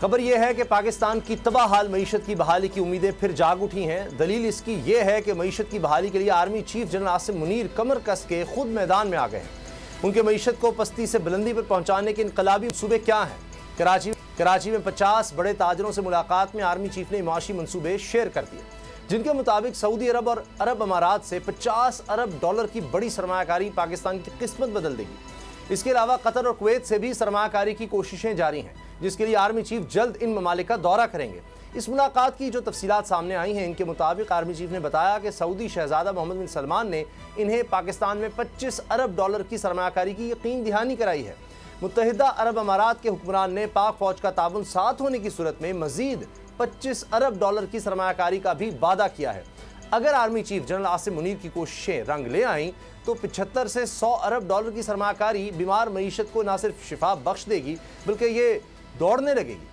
خبر یہ ہے کہ پاکستان کی تباہ حال معیشت کی بحالی کی امیدیں پھر جاگ اٹھی ہیں۔ دلیل اس کی یہ ہے کہ معیشت کی بحالی کے لیے army chief general Asim Munir کمر کس کے خود میدان میں آ گئے ہیں۔ ان کے معیشت کو پستی سے بلندی پر پہنچانے کے انقلابی منصوبے کیا ہیں؟ کراچی میں 50 بڑے تاجروں سے ملاقات میں آرمی چیف نے معاشی منصوبے شیئر کر دیے، جن کے مطابق سعودی عرب اور عرب امارات سے 50 ارب ڈالر کی بڑی سرمایہ کاری پاکستان کی قسمت بدل دے گی۔ اس کے علاوہ قطر اور کویت سے بھی سرمایہ کاری کی کوششیں جاری ہیں، جس کے لیے آرمی چیف جلد ان ممالک کا دورہ کریں گے۔ اس ملاقات کی جو تفصیلات سامنے آئی ہیں، ان کے مطابق آرمی چیف نے بتایا کہ سعودی شہزادہ محمد بن سلمان نے انہیں پاکستان میں 25 ارب ڈالر کی سرمایہ کاری کی یقین دہانی کرائی ہے۔ متحدہ عرب امارات کے حکمران نے پاک فوج کا تعاون ساتھ ہونے کی صورت میں مزید 25 ارب ڈالر کی سرمایہ کاری کا بھی وعدہ کیا ہے۔ اگر army chief general Asim Munir کی کوششیں رنگ لے آئیں تو 75 سے 100 ارب ڈالر کی سرمایہ کاری بیمار معیشت کو نہ صرف شفا بخش دے گی بلکہ یہ دوڑنے لگے گی۔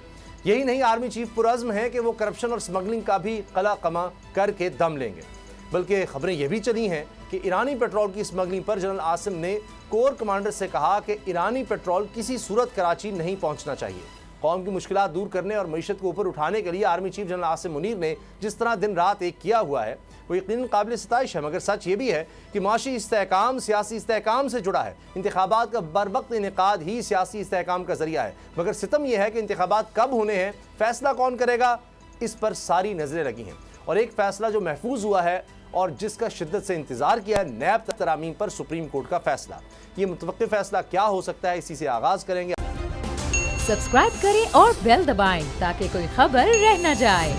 یہی نہیں، آرمی چیف پرعزم ہے کہ وہ کرپشن اور سمگلنگ کا بھی قلع کما کر کے دم لیں گے۔ بلکہ خبریں یہ بھی چلی ہیں کہ ایرانی پیٹرول کی سمگلنگ پر جنرل عاصم نے کور کمانڈر سے کہا کہ ایرانی پیٹرول کسی صورت کراچی نہیں پہنچنا چاہیے۔ قوم کی مشکلات دور کرنے اور معیشت کو اوپر اٹھانے کے لیے army chief general Asim Munir نے جس طرح دن رات ایک کیا ہوا ہے وہ یقیناً قابل ستائش ہے، مگر سچ یہ بھی ہے کہ معاشی استحکام سیاسی استحکام سے جڑا ہے۔ انتخابات کا بروقت انعقاد ہی سیاسی استحکام کا ذریعہ ہے، مگر ستم یہ ہے کہ انتخابات کب ہونے ہیں، فیصلہ کون کرے گا، اس پر ساری نظریں لگی ہیں۔ اور ایک فیصلہ جو محفوظ ہوا ہے اور جس کا شدت سے انتظار کیا ہے، نیب ترامیم پر سپریم کورٹ کا فیصلہ۔ یہ متوقع فیصلہ کیا ہو سکتا ہے، اسی سے آغاز کریں گے۔ سبسکرائب کریں اور بیل دبائیں تاکہ کوئی خبر رہ نہ جائے۔